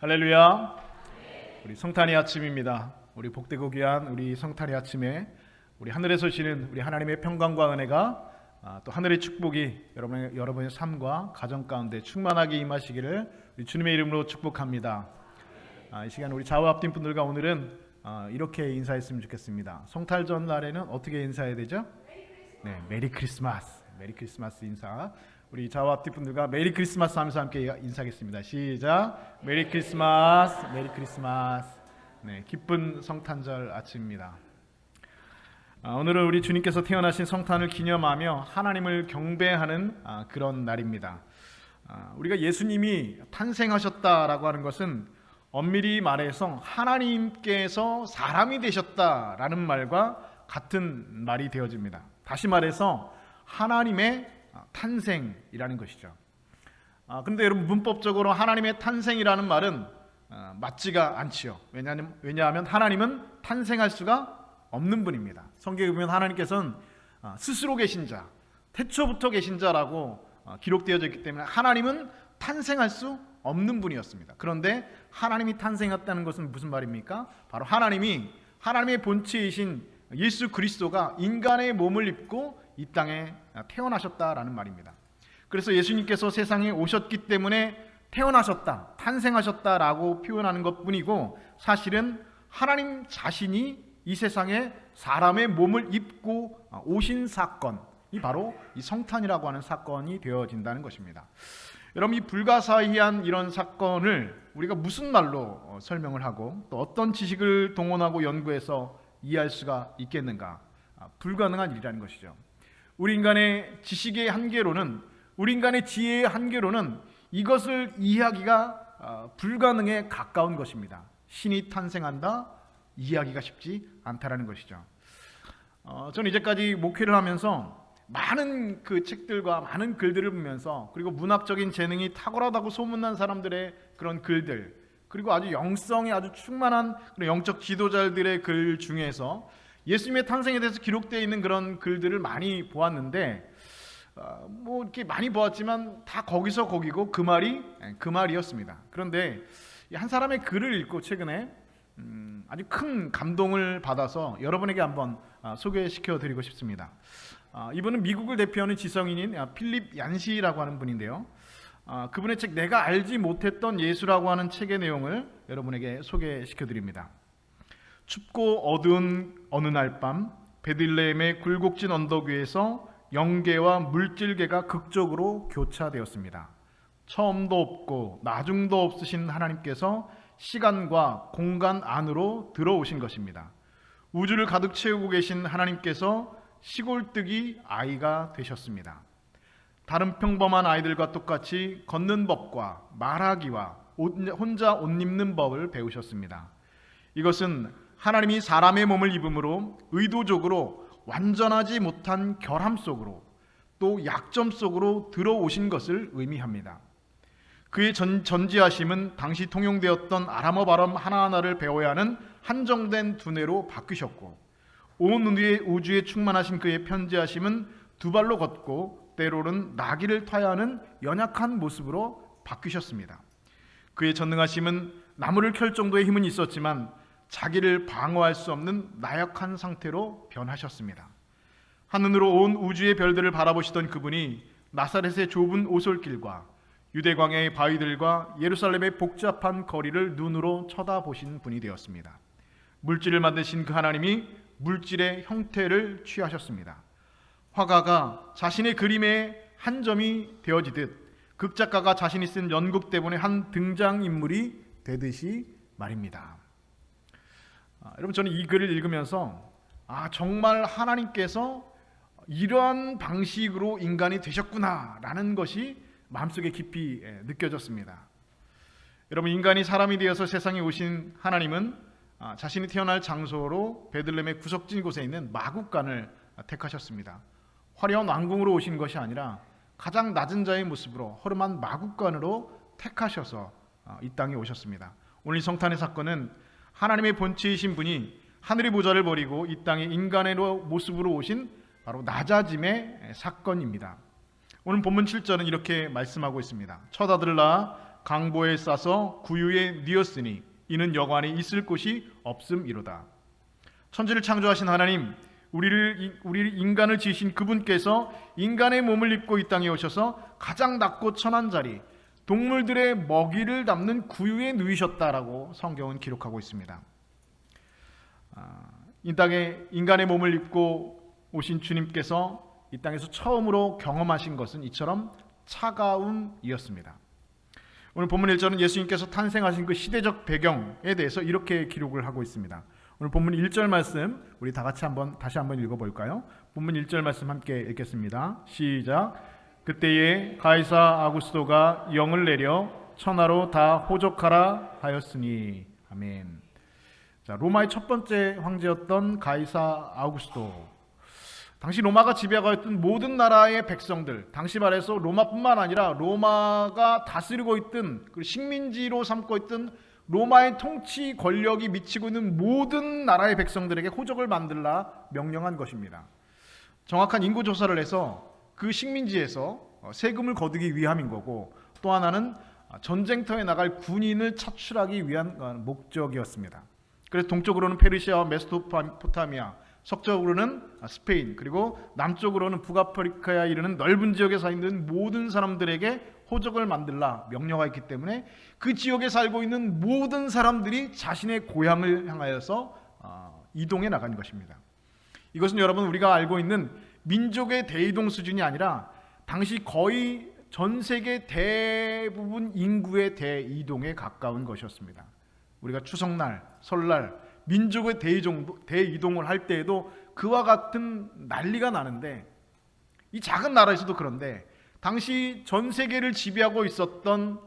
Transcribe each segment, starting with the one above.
할렐루야. 우리 성탄의 아침입니다. 우리 복되고 귀한 우리 성탄의 아침에 우리 하늘에서 지는 우리 하나님의 평강과 은혜가 또 하늘의 축복이 여러분의 삶과 가정 가운데 충만하게 임하시기를 우리 주님의 이름으로 축복합니다. 이 시간 우리 좌우 앞뒤 분들과 오늘은 이렇게 인사했으면 좋겠습니다. 성탄 전날에는 어떻게 인사해야 되죠? 네, 메리 크리스마스. 메리 크리스마스 인사. 우리 좌우 앞뒤 분들과 메리 크리스마스 하면서 함께 인사하겠습니다. 시작. 메리 크리스마스. 메리 크리스마스. 네, 기쁜 성탄절 아침입니다. 오늘은 우리 주님께서 태어나신 성탄을 기념하며 하나님을 경배하는 그런 날입니다. 우리가 예수님이 탄생하셨다라고 하는 것은 엄밀히 말해서 하나님께서 사람이 되셨다라는 말과 같은 말이 되어집니다. 다시 말해서 하나님의 탄생이라는 것이죠. 그런데 여러분, 문법적으로 하나님의 탄생이라는 말은 맞지가 않지요. 왜냐하면 하나님은 탄생할 수가 없는 분입니다. 성경에 보면 하나님께서는 스스로 계신 자, 태초부터 계신 자라고 기록되어져 있기 때문에 하나님은 탄생할 수 없는 분이었습니다. 그런데 하나님이 탄생했다는 것은 무슨 말입니까? 바로 하나님의 본체이신 예수 그리스도가 인간의 몸을 입고 이 땅에 태어나셨다라는 말입니다. 그래서 예수님께서 세상에 오셨기 때문에 태어나셨다, 탄생하셨다라고 표현하는 것뿐이고, 사실은 하나님 자신이 이 세상에 사람의 몸을 입고 오신 사건이 바로 이 성탄이라고 하는 사건이 되어진다는 것입니다. 여러분, 이 불가사의한 이런 사건을 우리가 무슨 말로 설명을 하고 또 어떤 지식을 동원하고 연구해서 이해할 수가 있겠는가? 불가능한 일이라는 것이죠. 우리 인간의 지식의 한계로는, 우리 인간의 지혜의 한계로는 이것을 이해하기가 불가능에 가까운 것입니다. 신이 탄생한다? 이해하기가 쉽지 않다라는 것이죠. 저는 이제까지 목회를 하면서 많은 그 책들과 많은 글들을 보면서, 그리고 문학적인 재능이 탁월하다고 소문난 사람들의 그런 글들, 그리고 아주 영성이 아주 충만한 그런 영적 지도자들의 글 중에서 예수님의 탄생에 대해서 기록되어 있는 그런 글들을 많이 보았는데, 뭐 이렇게 많이 보았지만 다 거기서 거기고 그 말이었습니다. 그런데 한 사람의 글을 읽고 최근에 아주 큰 감동을 받아서 여러분에게 한번 소개시켜 드리고 싶습니다. 이분은 미국을 대표하는 지성인인 필립 얀시라고 하는 분인데요. 그분의 책 내가 알지 못했던 예수라고 하는 책의 내용을 여러분에게 소개시켜 드립니다. 춥고 어두운 어느 날 밤, 베들레헴의 굴곡진 언덕 위에서 영계와 물질계가 극적으로 교차되었습니다. 처음도 없고 나중도 없으신 하나님께서 시간과 공간 안으로 들어오신 것입니다. 우주를 가득 채우고 계신 하나님께서 시골뜨기 아이가 되셨습니다. 다른 평범한 아이들과 똑같이 걷는 법과 말하기와 혼자 옷 입는 법을 배우셨습니다. 이것은 하나님이 사람의 몸을 입음으로 의도적으로 완전하지 못한 결함 속으로, 또 약점 속으로 들어오신 것을 의미합니다. 그의 전지하심은 당시 통용되었던 아람어 발음 하나하나를 배워야 하는 한정된 두뇌로 바뀌셨고, 온 우주에 충만하신 그의 편지하심은 두 발로 걷고 때로는 나귀를 타야 하는 연약한 모습으로 바뀌셨습니다. 그의 전능하심은 나무를 켤 정도의 힘은 있었지만 자기를 방어할 수 없는 나약한 상태로 변하셨습니다. 하늘으로 온 우주의 별들을 바라보시던 그분이 나사렛의 좁은 오솔길과 유대광야의 바위들과 예루살렘의 복잡한 거리를 눈으로 쳐다보신 분이 되었습니다. 물질을 만드신 그 하나님이 물질의 형태를 취하셨습니다. 화가가 자신의 그림의 한 점이 되어지듯 극작가가 자신이 쓴 연극 대본의 한 등장인물이 되듯이 말입니다. 여러분, 저는 이 글을 읽으면서 정말 하나님께서 이러한 방식으로 인간이 되셨구나라는 것이 마음속에 깊이 느껴졌습니다. 여러분, 인간이 사람이 되어서 세상에 오신 하나님은 자신이 태어날 장소로 베들레헴의 구석진 곳에 있는 마국간을 택하셨습니다. 화려한 왕궁으로 오신 것이 아니라 가장 낮은 자의 모습으로 허름한 마국간으로 택하셔서 이 땅에 오셨습니다. 오늘 이 성탄의 사건은 하나님의 본체이신 분이 하늘의 보좌를 버리고 이 땅에 인간의 모습으로 오신 바로 낮아짐의 사건입니다. 오늘 본문 7절은 이렇게 말씀하고 있습니다. 첫 아들을 낳아 강보에 싸서 구유에 뉘었으니 이는 여관에 있을 곳이 없음이로다. 천지를 창조하신 하나님, 우리 인간을 지으신 그분께서 인간의 몸을 입고 이 땅에 오셔서 가장 낮고 천한 자리, 동물들의 먹이를 담는 구유에 누이셨다라고 성경은 기록하고 있습니다. 이 땅에 인간의 몸을 입고 오신 주님께서 이 땅에서 처음으로 경험하신 것은 이처럼 차가움이었습니다. 오늘 본문 1절은 예수님께서 탄생하신 그 시대적 배경에 대해서 이렇게 기록을 하고 있습니다. 오늘 본문 1절 말씀 우리 다 같이 다시 한번 읽어볼까요? 본문 1절 말씀 함께 읽겠습니다. 시작. 그때에 가이사 아구스도가 영을 내려 천하로 다 호족하라 하였으니. 아멘. 자, 로마의 첫 번째 황제였던 가이사 아우구스도, 당시 로마가 지배하고 있던 모든 나라의 백성들, 당시 말해서 로마뿐만 아니라 로마가 다스리고 있던 그 식민지로 삼고 있던 로마의 통치 권력이 미치고 있는 모든 나라의 백성들에게 호적을 만들라 명령한 것입니다. 정확한 인구 조사를 해서 그 식민지에서 세금을 거두기 위함인 거고, 또 하나는 전쟁터에 나갈 군인을 차출하기 위한 목적이었습니다. 그래서 동쪽으로는 페르시아와 메소포타미아, 서쪽으로는 스페인, 그리고 남쪽으로는 북아프리카에 이르는 넓은 지역에 사는 모든 사람들에게 호적을 만들라 명령가 있기 때문에 그 지역에 살고 있는 모든 사람들이 자신의 고향을 향하여서 이동해 나간 것입니다. 이것은 여러분 우리가 알고 있는 민족의 대이동 수준이 아니라 당시 거의 전 세계 대부분 인구의 대이동에 가까운 것이었습니다. 우리가 추석날, 설날 민족의 대이동을 할 때에도 그와 같은 난리가 나는데, 이 작은 나라에서도 그런데 당시 전 세계를 지배하고 있었던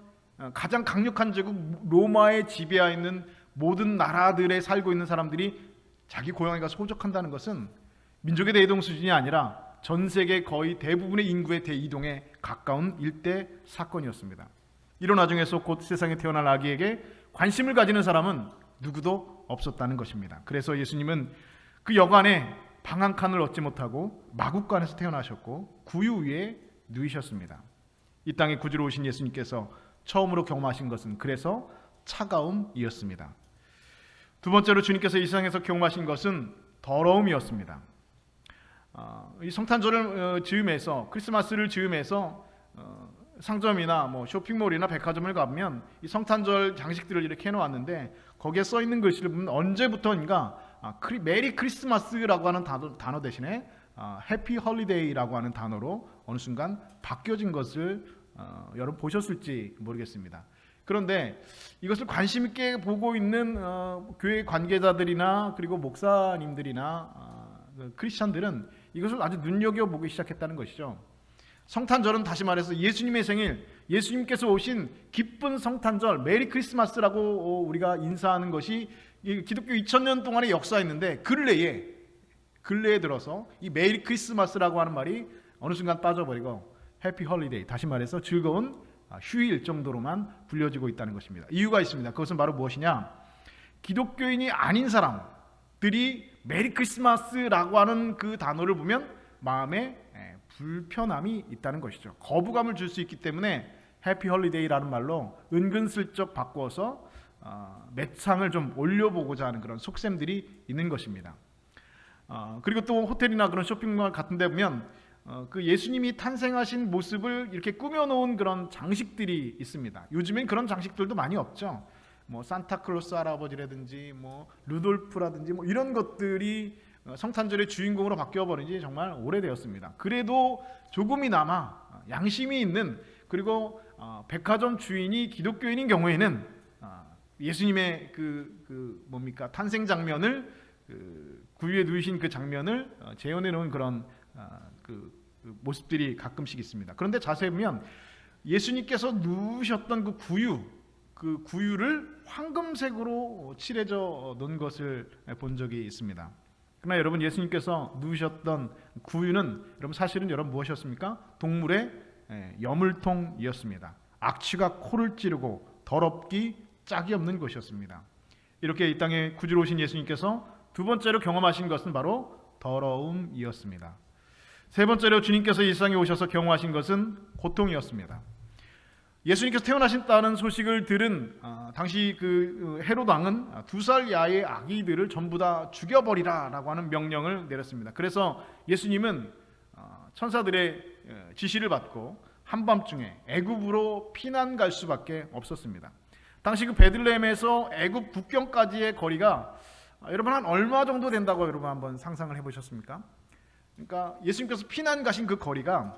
가장 강력한 제국 로마에 지배하여 있는 모든 나라들에 살고 있는 사람들이 자기 고향에 가서 호적한다는 것은 민족의 대이동 수준이 아니라 전 세계 거의 대부분의 인구의 대이동에 가까운 일대 사건이었습니다. 이런 와중에서 곧 세상에 태어날 아기에게 관심을 가지는 사람은 누구도 없었다는 것입니다. 그래서 예수님은 그 여관에 방 한 칸을 얻지 못하고 마구간에서 태어나셨고 구유 위에 누이셨습니다. 이 땅에 구주로 오신 예수님께서 처음으로 경험하신 것은 그래서 차가움이었습니다. 두 번째로 주님께서 이 세상에서 경험하신 것은 더러움이었습니다. 이 성탄절을 즈음해서, 크리스마스를 즈음해서 상점이나 쇼핑몰이나 백화점을 가보면 이 성탄절 장식들을 이렇게 해놓았는데, 거기에 써 있는 글씨를 보면 언제부터인가 메리 크리스마스라고 하는 단어 대신에 해피 홀리데이라고 하는 단어로 어느 순간 바뀌어진 것을 여러분 보셨을지 모르겠습니다. 그런데 이것을 관심 있게 보고 있는 교회 관계자들이나 그리고 목사님들이나 크리스찬들은 이것을 아주 눈여겨보기 시작했다는 것이죠. 성탄절은 다시 말해서 예수님의 생일, 예수님께서 오신 기쁜 성탄절, 메리 크리스마스라고 우리가 인사하는 것이 기독교 2000년 동안의 역사였는데, 근래에 들어서 이 메리 크리스마스라고 하는 말이 어느 순간 빠져버리고 해피 홀리데이, 다시 말해서 즐거운 휴일 정도로만 불려지고 있다는 것입니다. 이유가 있습니다. 그것은 바로 무엇이냐? 기독교인이 아닌 사람들이 메리 크리스마스라고 하는 그 단어를 보면 마음에 불편함이 있다는 것이죠. 거부감을 줄 수 있기 때문에 해피 홀리데이라는 말로 은근슬쩍 바꿔서 매창을 좀 올려보고자 하는 그런 속셈들이 있는 것입니다. 그리고 또 호텔이나 그런 쇼핑몰 같은 데 보면 그 예수님이 탄생하신 모습을 이렇게 꾸며놓은 그런 장식들이 있습니다. 요즘엔 그런 장식들도 많이 없죠. 산타클로스 할아버지라든지 루돌프라든지 이런 것들이 성탄절의 주인공으로 바뀌어버린 지 정말 오래되었습니다. 그래도 조금이나마 양심이 있는, 그리고 백화점 주인이 기독교인인 경우에는 예수님의 탄생 장면을, 구유에 누이신 그 장면을 재현해 놓은 그런 모습들이 가끔씩 있습니다. 그런데 자세히 보면 예수님께서 누우셨던 그 구유를 황금색으로 칠해져 놓은 것을 본 적이 있습니다. 그러나 여러분, 예수님께서 누우셨던 구유는 사실은 무엇이었습니까? 동물의 여물통이었습니다. 악취가 코를 찌르고 더럽기 짝이 없는 것이었습니다. 이렇게 이 땅에 구주로 오신 예수님께서 두 번째로 경험하신 것은 바로 더러움이었습니다. 세 번째로 주님께서 이 세상에 오셔서 경험하신 것은 고통이었습니다. 예수님께서 태어나신다는 소식을 들은 당시 그 헤롯 왕은 2살 야의 아기들을 전부 다 죽여버리라라고 하는 명령을 내렸습니다. 그래서 예수님은 천사들의 지시를 받고 한밤중에 애굽으로 피난 갈 수밖에 없었습니다. 당시 그 베들레헴에서 애굽 국경까지의 거리가 여러분 한 얼마 정도 된다고 여러분 한번 상상을 해보셨습니까? 그러니까 예수님께서 피난 가신 그 거리가,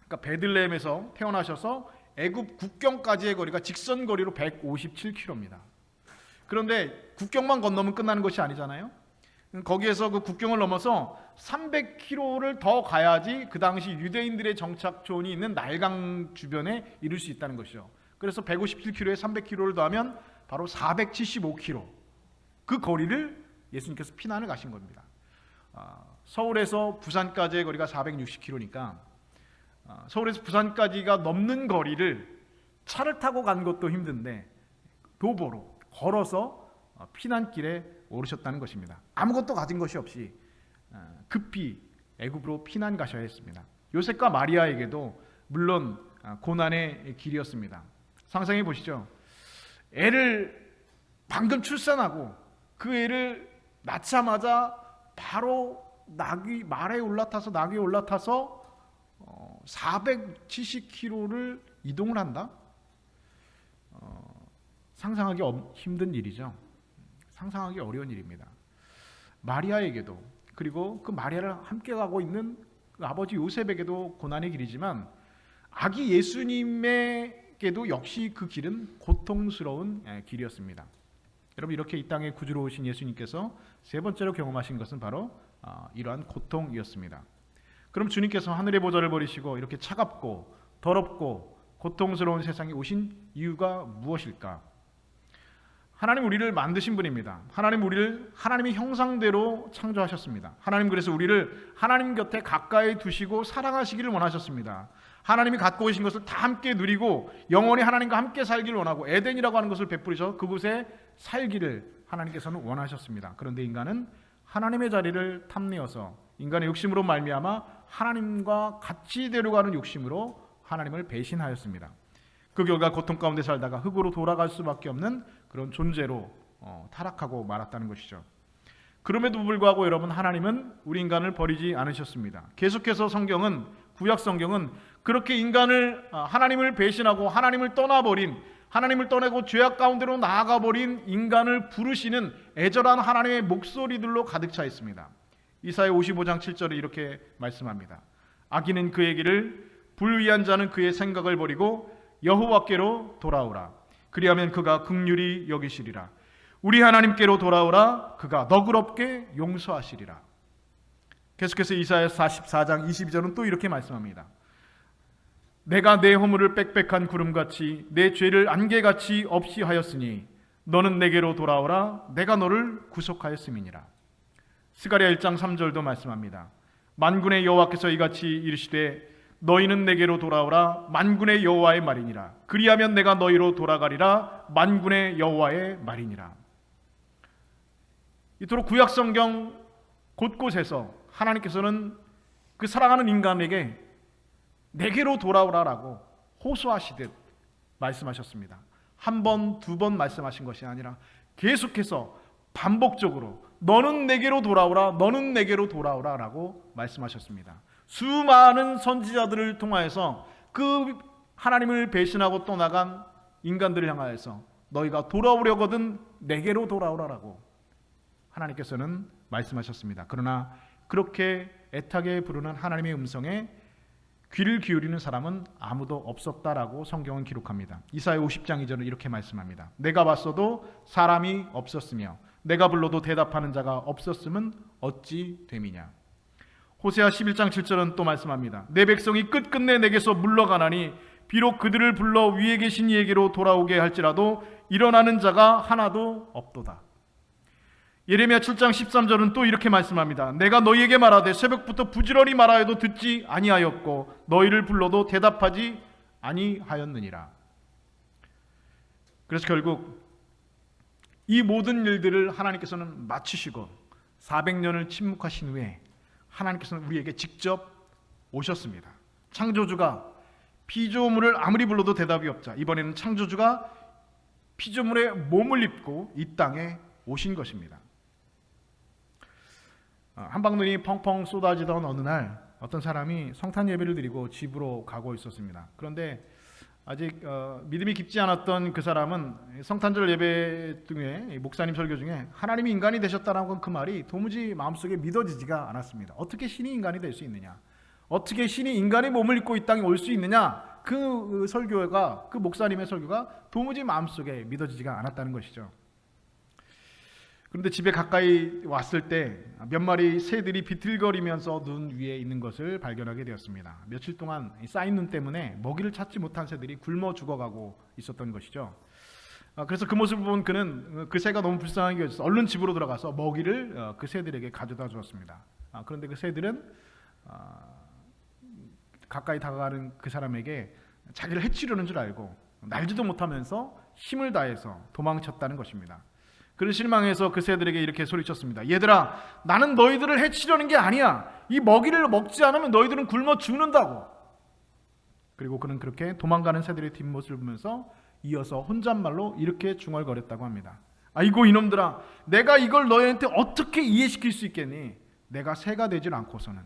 그러니까 베들레헴에서 태어나셔서 애굽 국경까지의 거리가 직선 거리로 157km입니다. 그런데 국경만 건너면 끝나는 것이 아니잖아요. 거기에서 그 국경을 넘어서 300km를 더 가야지 그 당시 유대인들의 정착촌이 있는 날강 주변에 이룰 수 있다는 것이죠. 그래서 157km에 300km를 더하면 바로 475km, 그 거리를 예수님께서 피난을 가신 겁니다. 서울에서 부산까지의 거리가 460km니까 서울에서 부산까지가 넘는 거리를 차를 타고 간 것도 힘든데 도보로 걸어서 피난길에 오르셨다는 것입니다. 아무것도 가진 것이 없이 급히 애굽으로 피난 가셔야 했습니다. 요셉과 마리아에게도 물론 고난의 길이었습니다. 상상해 보시죠. 애를 방금 출산하고 그 애를 낳자마자 바로 나귀에 올라타서 470km를 이동을 한다? 상상하기 힘든 일이죠. 상상하기 어려운 일입니다. 마리아에게도, 그리고 그 마리아를 함께 가고 있는 그 아버지 요셉에게도 고난의 길이지만 아기 예수님에게도 역시 그 길은 고통스러운 길이었습니다. 여러분, 이렇게 이 땅에 구주로 오신 예수님께서 세 번째로 경험하신 것은 바로 이러한 고통이었습니다. 그럼 주님께서 하늘의 보좌를 버리시고 이렇게 차갑고 더럽고 고통스러운 세상에 오신 이유가 무엇일까? 하나님 우리를 만드신 분입니다. 하나님 우리를 하나님의 형상대로 창조하셨습니다. 하나님 그래서 우리를 하나님 곁에 가까이 두시고 사랑하시기를 원하셨습니다. 하나님이 갖고 계신 것을 다 함께 누리고 영원히 하나님과 함께 살기를 원하고 에덴이라고 하는 것을 베풀으셔 그곳에 살기를 하나님께서는 원하셨습니다. 그런데 인간은 하나님의 자리를 탐내어서 인간의 욕심으로 말미암아 하나님과 같이 데려가는 욕심으로 하나님을 배신하였습니다. 그 결과 고통 가운데 살다가 흙으로 돌아갈 수밖에 없는 그런 존재로 타락하고 말았다는 것이죠. 그럼에도 불구하고 여러분, 하나님은 우리 인간을 버리지 않으셨습니다. 계속해서 구약 성경은 그렇게 인간을 하나님을 배신하고 하나님을 떠나버린, 하나님을 떠나고 죄악 가운데로 나아가버린 인간을 부르시는 애절한 하나님의 목소리들로 가득 차 있습니다. 이사야 55장 7절에 이렇게 말씀합니다. 악인은 그의 길을, 불의한 자는 그의 생각을 버리고 여호와께로 돌아오라. 그리하면 그가 긍휼히 여기시리라. 우리 하나님께로 돌아오라. 그가 너그럽게 용서하시리라. 계속해서 이사야 44장 22절은 또 이렇게 말씀합니다. 내가 내 허물을 빽빽한 구름같이 내 죄를 안개같이 없이 하였으니 너는 내게로 돌아오라. 내가 너를 구속하였음이니라. 스가랴 1장 3절도 말씀합니다. 만군의 여호와께서 이같이 이르시되 너희는 내게로 돌아오라. 만군의 여호와의 말이니라. 그리하면 내가 너희로 돌아가리라. 만군의 여호와의 말이니라. 이토록 구약 성경 곳곳에서 하나님께서는 그 사랑하는 인간에게 내게로 돌아오라라고 호소하시듯 말씀하셨습니다. 한 번, 두 번 말씀하신 것이 아니라 계속해서 반복적으로 너는 내게로 돌아오라, 너는 내게로 돌아오라라고 말씀하셨습니다. 수많은 선지자들을 통하여서 그 하나님을 배신하고 떠나간 인간들을 향하여서 너희가 돌아오려거든 내게로 돌아오라라고 하나님께서는 말씀하셨습니다. 그러나 그렇게 애타게 부르는 하나님의 음성에 귀를 기울이는 사람은 아무도 없었다라고 성경은 기록합니다. 이사야 50장 2절은 이렇게 말씀합니다. 내가 봤어도 사람이 없었으며 내가 불러도 대답하는 자가 없었음은 어찌 됨이냐. 호세아 11장 7절은 또 말씀합니다. 내 백성이 끝끝내 내게서 물러가나니 비록 그들을 불러 위에 계신 이에게로 돌아오게 할지라도 일어나는 자가 하나도 없도다. 예레미야 7장 13절은 또 이렇게 말씀합니다. 내가 너희에게 말하되 새벽부터 부지런히 말하여도 듣지 아니하였고 너희를 불러도 대답하지 아니하였느니라. 그래서 결국 이 모든 일들을 하나님께서는 마치시고 400년을 침묵하신 후에 하나님께서는 우리에게 직접 오셨습니다. 창조주가 피조물을 아무리 불러도 대답이 없자 이번에는 창조주가 피조물의 몸을 입고 이 땅에 오신 것입니다. 한방눈이 펑펑 쏟아지던 어느 날 어떤 사람이 성탄 예배를 드리고 집으로 가고 있었습니다. 그런데 아직 믿음이 깊지 않았던 그 사람은 성탄절 예배 중에 목사님 설교 중에 하나님이 인간이 되셨다라는 그 말이 도무지 마음속에 믿어지지가 않았습니다. 어떻게 신이 인간이 될 수 있느냐? 어떻게 신이 인간의 몸을 입고 이 땅에 올 수 있느냐? 그 설교가, 그 목사님의 설교가 도무지 마음속에 믿어지지가 않았다는 것이죠. 그런데 집에 가까이 왔을 때 몇 마리 새들이 비틀거리면서 눈 위에 있는 것을 발견하게 되었습니다. 며칠 동안 쌓인 눈 때문에 먹이를 찾지 못한 새들이 굶어 죽어가고 있었던 것이죠. 그래서 그 모습을 본 그는 그 새가 너무 불쌍하게 여겨서 얼른 집으로 들어가서 먹이를 그 새들에게 가져다 주었습니다. 그런데 그 새들은 가까이 다가가는 그 사람에게 자기를 해치려는 줄 알고 날지도 못하면서 힘을 다해서 도망쳤다는 것입니다. 그는 실망해서 그 새들에게 이렇게 소리쳤습니다. 얘들아, 나는 너희들을 해치려는 게 아니야. 이 먹이를 먹지 않으면 너희들은 굶어 죽는다고. 그리고 그는 그렇게 도망가는 새들의 뒷모습을 보면서 이어서 혼잣말로 이렇게 중얼거렸다고 합니다. 아이고 이놈들아, 내가 이걸 너희한테 어떻게 이해시킬 수 있겠니? 내가 새가 되질 않고서는.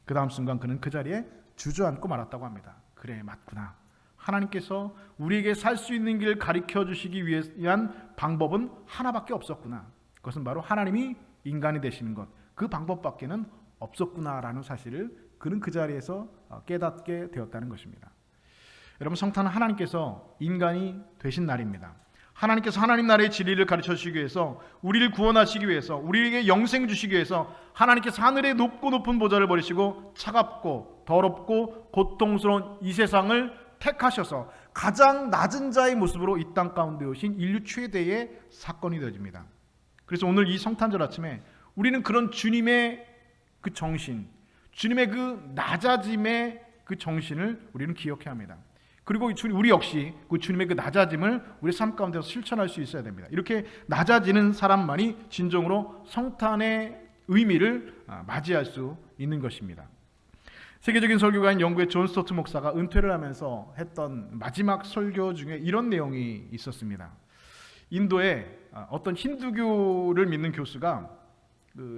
그 다음 순간 그는 그 자리에 주저앉고 말았다고 합니다. 그래, 맞구나. 하나님께서 우리에게 살 수 있는 길을 가르쳐 주시기 위한 방법은 하나밖에 없었구나. 그것은 바로 하나님이 인간이 되시는 것. 그 방법밖에는 없었구나라는 사실을 그는 그 자리에서 깨닫게 되었다는 것입니다. 여러분, 성탄은 하나님께서 인간이 되신 날입니다. 하나님께서 하나님 나라의 진리를 가르쳐 주시기 위해서, 우리를 구원하시기 위해서, 우리에게 영생 주시기 위해서 하나님께서 하늘의 높고 높은 보좌를 버리시고 차갑고 더럽고 고통스러운 이 세상을 택하셔서 가장 낮은 자의 모습으로 이 땅 가운데 오신 인류 최대의 사건이 되어집니다. 그래서 오늘 이 성탄절 아침에 우리는 그런 주님의 그 정신, 주님의 그 낮아짐의 그 정신을 우리는 기억해야 합니다. 그리고 우리 역시 그 주님의 그 낮아짐을 우리 삶 가운데서 실천할 수 있어야 됩니다. 이렇게 낮아지는 사람만이 진정으로 성탄의 의미를 맞이할 수 있는 것입니다. 세계적인 설교가인 영국의 존 스토트 목사가 은퇴를 하면서 했던 마지막 설교 중에 이런 내용이 있었습니다. 인도에 어떤 힌두교를 믿는 교수가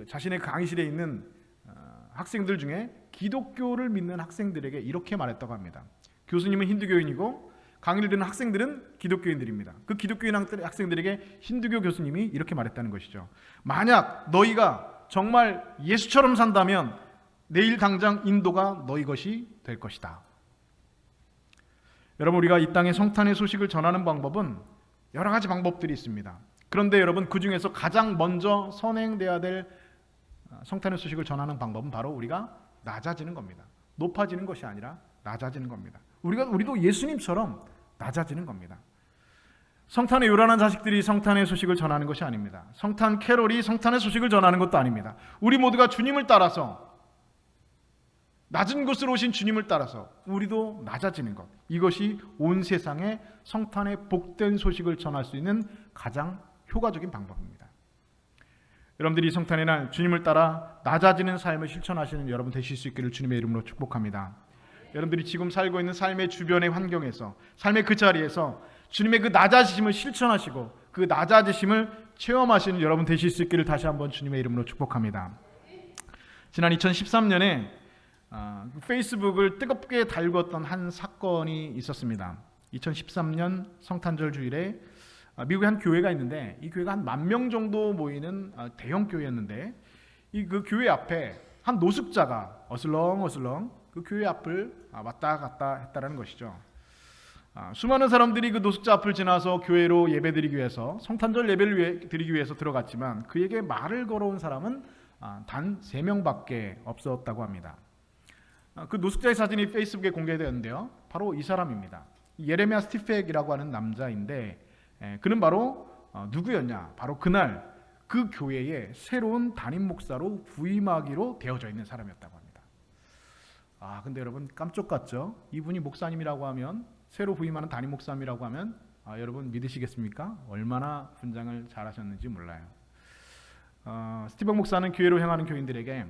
자신의 강의실에 있는 학생들 중에 기독교를 믿는 학생들에게 이렇게 말했다고 합니다. 교수님은 힌두교인이고 강의를 듣는 학생들은 기독교인들입니다. 그 기독교인 학생들에게 힌두교 교수님이 이렇게 말했다는 것이죠. 만약 너희가 정말 예수처럼 산다면 내일 당장 인도가 너희 것이 될 것이다. 여러분, 우리가 이 땅에 성탄의 소식을 전하는 방법은 여러 가지 방법들이 있습니다. 그런데 여러분, 그 중에서 가장 먼저 선행돼야 될 성탄의 소식을 전하는 방법은 바로 우리가 낮아지는 겁니다. 높아지는 것이 아니라 낮아지는 겁니다. 우리도 예수님처럼 낮아지는 겁니다. 성탄의 요란한 자식들이 성탄의 소식을 전하는 것이 아닙니다. 성탄 캐롤이 성탄의 소식을 전하는 것도 아닙니다. 우리 모두가 주님을 따라서, 낮은 곳으로 오신 주님을 따라서 우리도 낮아지는 것, 이것이 온 세상에 성탄의 복된 소식을 전할 수 있는 가장 효과적인 방법입니다. 여러분들이 성탄의 날 주님을 따라 낮아지는 삶을 실천하시는 여러분 되실 수 있기를 주님의 이름으로 축복합니다. 여러분들이 지금 살고 있는 삶의 주변의 환경에서, 삶의 그 자리에서 주님의 그 낮아지심을 실천하시고 그 낮아지심을 체험하시는 여러분 되실 수 있기를 다시 한번 주님의 이름으로 축복합니다. 지난 2013년에 페이스북을 뜨겁게 달궜던 한 사건이 있었습니다. 2013년 성탄절 주일에 미국에 한 교회가 있는데, 이 교회가 한 10,000명 정도 모이는 대형 교회였는데, 그 교회 앞에 한 노숙자가 어슬렁어슬렁 그 교회 앞을 왔다 갔다 했다라는 것이죠. 수많은 사람들이 그 노숙자 앞을 지나서 교회로 예배드리기 위해서, 성탄절 예배를 드리기 위해서 들어갔지만 그에게 말을 걸어온 사람은 단 3명밖에 없었다고 합니다. 그 노숙자의 사진이 페이스북에 공개되었는데요, 바로 이 사람입니다. 예레미야 스티펙이라고 하는 남자인데, 그는 바로 누구였냐? 바로 그날 그 교회의 새로운 담임 목사로 부임하기로 되어져 있는 사람이었다고 합니다. 근데 여러분 깜짝 같죠? 이분이 목사님이라고 하면, 새로 부임하는 담임 목사님이라고 하면 여러분 믿으시겠습니까? 얼마나 분장을 잘하셨는지 몰라요. 스티븐 목사는 교회로 향하는 교인들에게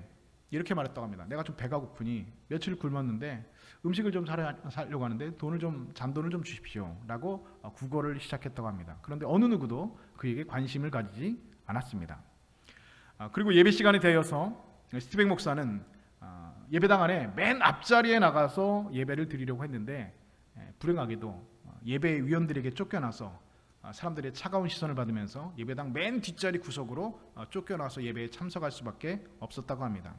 이렇게 말했다고 합니다. 내가 좀 배가 고프니 며칠 굶었는데 음식을 좀 사려고 하는데 잔돈을 좀 주십시오 라고 구걸을 시작했다고 합니다. 그런데 어느 누구도 그에게 관심을 가지지 않았습니다. 그리고 예배 시간이 되어서 스티븐 목사는 예배당 안에 맨 앞자리에 나가서 예배를 드리려고 했는데 불행하게도 예배 위원들에게 쫓겨나서 사람들의 차가운 시선을 받으면서 예배당 맨 뒷자리 구석으로 쫓겨나서 예배에 참석할 수밖에 없었다고 합니다.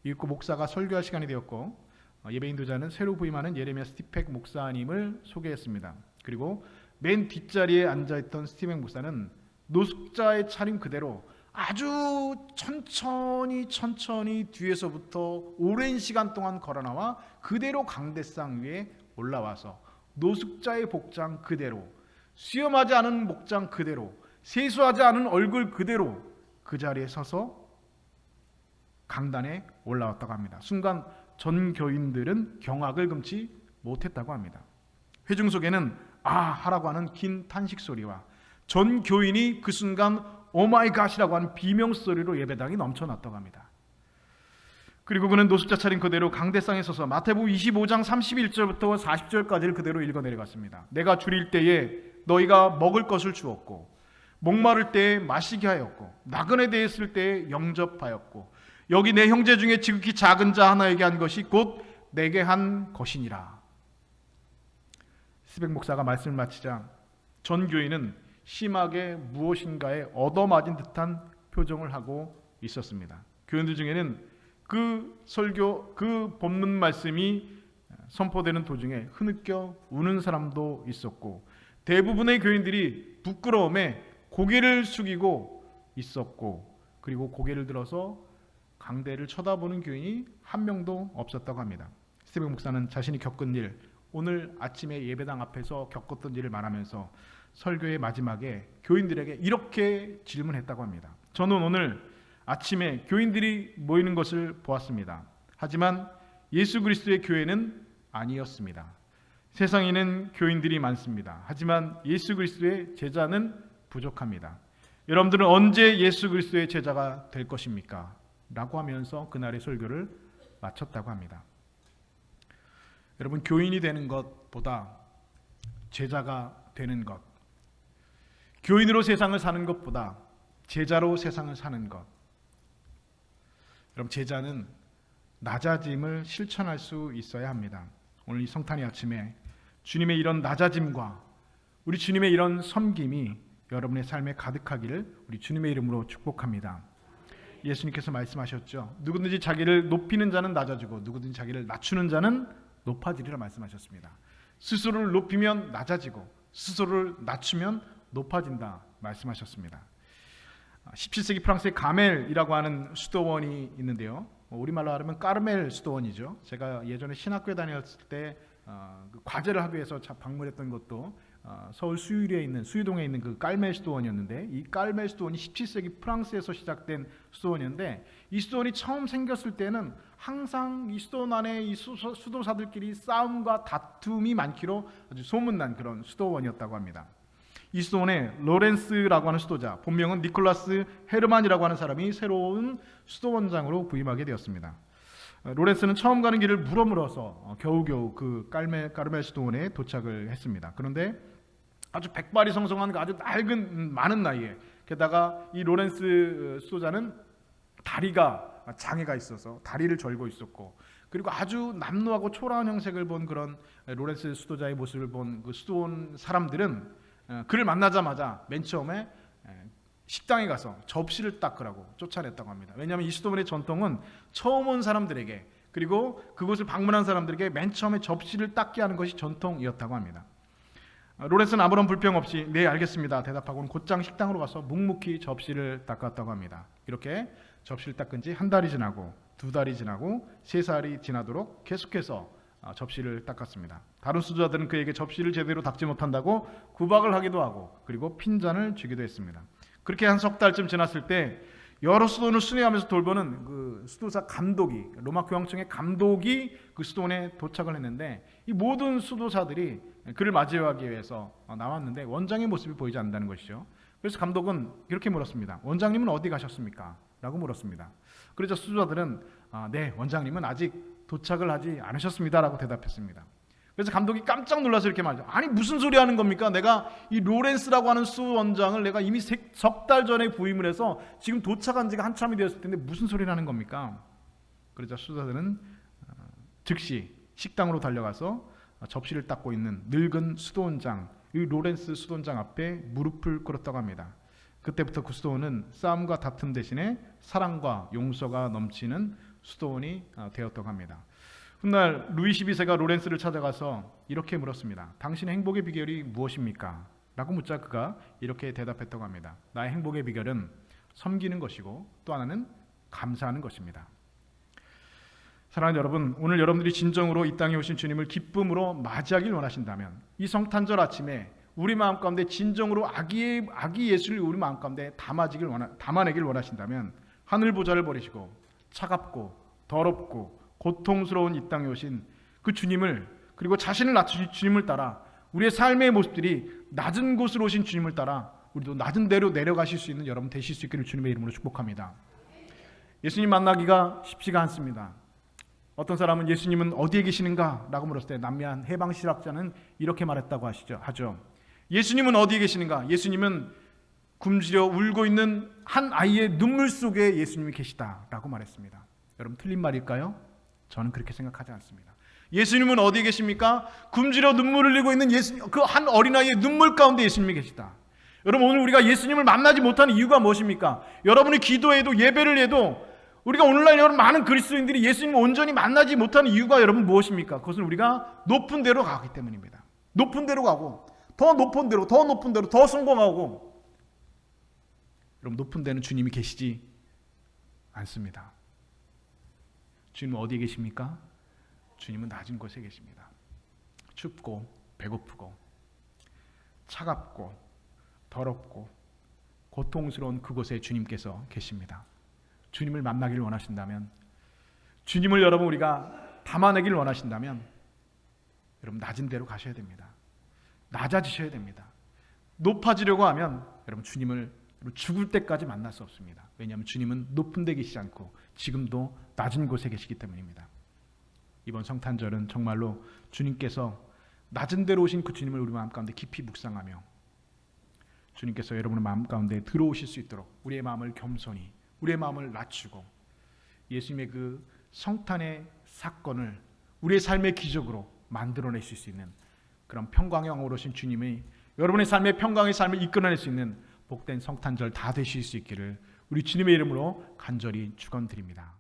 이윽고 목사가 설교할 시간이 되었고 예배 인도자는 새로 부임하는 예레미야 스티펙 목사님을 소개했습니다. 그리고 맨 뒷자리에 앉아있던 스티펙 목사는 노숙자의 차림 그대로 아주 천천히 뒤에서부터 오랜 시간 동안 걸어나와 그대로 강대상 위에 올라와서 노숙자의 복장 그대로, 수염하지 않은 목장 그대로, 세수하지 않은 얼굴 그대로 그 자리에 서서 강단에 올라왔다고 합니다. 순간 전 교인들은 경악을 금치 못했다고 합니다. 회중 속에는 하라고 하는 긴 탄식 소리와 전 교인이 그 순간 오마이갓이라고 하는 비명소리로 예배당이 넘쳐났다고 합니다. 그리고 그는 노숙자 차림 그대로 강대상에 서서 마태복음 25장 31절부터 40절까지를 그대로 읽어 내려갔습니다. 내가 줄일 때에 너희가 먹을 것을 주었고 목마를 때에 마시게 하였고 나그네 되었을 때에 영접하였고 여기 내 형제 중에 지극히 작은 자 하나에게 한 것이 곧 내게 한 것이니라. 스백 목사가 말씀을 마치자 전 교인은 심하게 무엇인가에 얻어맞은 듯한 표정을 하고 있었습니다. 교인들 중에는 그 설교, 그 본문 말씀이 선포되는 도중에 흐느껴 우는 사람도 있었고 대부분의 교인들이 부끄러움에 고개를 숙이고 있었고 그리고 고개를 들어서 강대를 쳐다보는 교인이 한 명도 없었다고 합니다. 스티븐 목사는 자신이 겪은 일, 오늘 아침에 예배당 앞에서 겪었던 일을 말하면서 설교의 마지막에 교인들에게 이렇게 질문했다고 합니다. 저는 오늘 아침에 교인들이 모이는 것을 보았습니다. 하지만 예수 그리스도의 교회는 아니었습니다. 세상에는 교인들이 많습니다. 하지만 예수 그리스도의 제자는 부족합니다. 여러분들은 언제 예수 그리스도의 제자가 될 것입니까? 라고 하면서 그날의 설교를 마쳤다고 합니다. 여러분, 교인이 되는 것보다 제자가 되는 것, 교인으로 세상을 사는 것보다 제자로 세상을 사는 것, 여러분, 제자는 낮아짐을 실천할 수 있어야 합니다. 오늘 이 성탄의 아침에 주님의 이런 낮아짐과 우리 주님의 이런 섬김이 여러분의 삶에 가득하기를 우리 주님의 이름으로 축복합니다. 예수님께서 말씀하셨죠. 누구든지 자기를 높이는 자는 낮아지고 누구든지 자기를 낮추는 자는 높아지리라 말씀하셨습니다. 스스로를 높이면 낮아지고 스스로를 낮추면 높아진다 말씀하셨습니다. 17세기 프랑스의 가멜이라고 하는 수도원이 있는데요. 우리말로 하면 까르멜 수도원이죠. 제가 예전에 신학교에 다녔을 때 과제를 하기 위해서 방문했던 것도 서울 수유동에 있는 그 깔멜 수도원이었는데, 이 깔멜 수도원이 17세기 프랑스에서 시작된 수도원이었는데, 이 수도원이 처음 생겼을 때는 항상 이 수도원 안에 이 수도사들끼리 싸움과 다툼이 많기로 아주 소문난 그런 수도원이었다고 합니다. 이 수도원에 로렌스라고 하는 수도자, 본명은 니콜라스 헤르만이라고 하는 사람이 새로운 수도원장으로 부임하게 되었습니다. 로렌스는 처음 가는 길을 물어물어서 겨우겨우 그 까르멜 수도원에 도착을 했습니다. 그런데 아주 백발이 성성한 아주 낡은 많은 나이에, 게다가 이 로렌스 수도자는 다리가 장애가 있어서 다리를 절고 있었고, 그리고 아주 남루하고 초라한 형색을 본 그런 로렌스 수도자의 모습을 본 그 수도원 사람들은 그를 만나자마자 맨 처음에 식당에 가서 접시를 닦으라고 쫓아냈다고 합니다. 왜냐하면 이 수도원의 전통은 처음 온 사람들에게, 그리고 그곳을 방문한 사람들에게 맨 처음에 접시를 닦게 하는 것이 전통이었다고 합니다. 로렌스는 아무런 불평 없이 네 알겠습니다 대답하고는 곧장 식당으로 가서 묵묵히 접시를 닦았다고 합니다. 이렇게 접시를 닦은 지 한 달이 지나고 두 달이 지나고 세 달이 지나도록 계속해서 접시를 닦았습니다. 다른 수도자들은 그에게 접시를 제대로 닦지 못한다고 구박을 하기도 하고, 그리고 핀잔을 주기도 했습니다. 그렇게 한 석 달쯤 지났을 때 여러 수도원을 순회하면서 돌보는 그 수도사 감독이, 로마 교황청의 감독이 그 수도원에 도착을 했는데, 이 모든 수도사들이 그를 맞이하기 위해서 나왔는데 원장의 모습이 보이지 않는다는 것이죠. 그래서 감독은 이렇게 물었습니다. 원장님은 어디 가셨습니까? 라고 물었습니다. 그래서 수도자들은 네, 원장님은 아직 도착을 하지 않으셨습니다라고 대답했습니다. 그래서 감독이 깜짝 놀라서 이렇게 말하죠. 아니 무슨 소리 하는 겁니까? 내가 이 로렌스라고 하는 수원장을 내가 이미 석 달 전에 부임을 해서 지금 도착한 지가 한참이 되었을 텐데 무슨 소리를 하는 겁니까? 그러자 수사들은 즉시 식당으로 달려가서 접시를 닦고 있는 늙은 수도원장, 이 로렌스 수도원장 앞에 무릎을 꿇었다고 합니다. 그때부터 그 수도원은 싸움과 다툼 대신에 사랑과 용서가 넘치는 수도원이 되었다고 합니다. 훗날 루이 12세가 로렌스를 찾아가서 이렇게 물었습니다. 당신의 행복의 비결이 무엇입니까? 라고 묻자 그가 이렇게 대답했다고 합니다. 나의 행복의 비결은 섬기는 것이고 또 하나는 감사하는 것입니다. 사랑하는 여러분, 오늘 여러분들이 진정으로 이 땅에 오신 주님을 기쁨으로 맞이하길 원하신다면 이 성탄절 아침에 우리 마음 가운데 진정으로 아기 예수를 우리 마음 가운데 담아내길 원하신다면 하늘 보좌를 버리시고 차갑고 더럽고 고통스러운 이 땅에 오신 그 주님을, 그리고 자신을 낮추신 주님을 따라 우리의 삶의 모습들이 낮은 곳으로 오신 주님을 따라 우리도 낮은 데로 내려가실 수 있는 여러분 되실 수 있기를 주님의 이름으로 축복합니다. 예수님 만나기가 쉽지가 않습니다. 어떤 사람은 예수님은 어디에 계시는가? 라고 물었을 때 남미한 해방신학자는 이렇게 말했다고 하죠. 예수님은 어디에 계시는가? 예수님은 굶주려 울고 있는 한 아이의 눈물 속에 예수님이 계시다라고 말했습니다. 여러분 틀린 말일까요? 저는 그렇게 생각하지 않습니다. 예수님은 어디에 계십니까? 굶주려 눈물을 흘리고 있는 예수님, 그 한 어린아이의 눈물 가운데 예수님이 계시다. 여러분 오늘 우리가 예수님을 만나지 못하는 이유가 무엇입니까? 여러분이 기도해도 예배를 해도 우리가 오늘날 여러분 많은 그리스도인들이 예수님을 온전히 만나지 못하는 이유가 여러분 무엇입니까? 그것은 우리가 높은 데로 가기 때문입니다. 높은 데로 가고 더 높은 데로 더 성공하고, 여러분 높은 데는 주님이 계시지 않습니다. 주님은 어디에 계십니까? 주님은 낮은 곳에 계십니다. 춥고 배고프고 차갑고 더럽고 고통스러운 그곳에 주님께서 계십니다. 주님을 만나기를 원하신다면, 주님을 여러분 우리가 담아내기를 원하신다면 여러분 낮은 데로 가셔야 됩니다. 낮아지셔야 됩니다. 높아지려고 하면 여러분 주님을 죽을 때까지 만날 수 없습니다. 왜냐하면 주님은 높은 데 계시지 않고 지금도 낮은 곳에 계시기 때문입니다. 이번 성탄절은 정말로 주님께서 낮은 데로 오신 그 주님을 우리 마음 가운데 깊이 묵상하며 주님께서 여러분의 마음 가운데 들어오실 수 있도록 우리의 마음을 겸손히, 우리의 마음을 낮추고 예수님의 그 성탄의 사건을 우리의 삶의 기적으로 만들어내실 수 있는 그런 평강의 왕으로 오신 주님이 여러분의 삶의 평강의 삶을 이끌어낼 수 있는 복된 성탄절 다 되실 수 있기를 우리 주님의 이름으로 간절히 축원드립니다.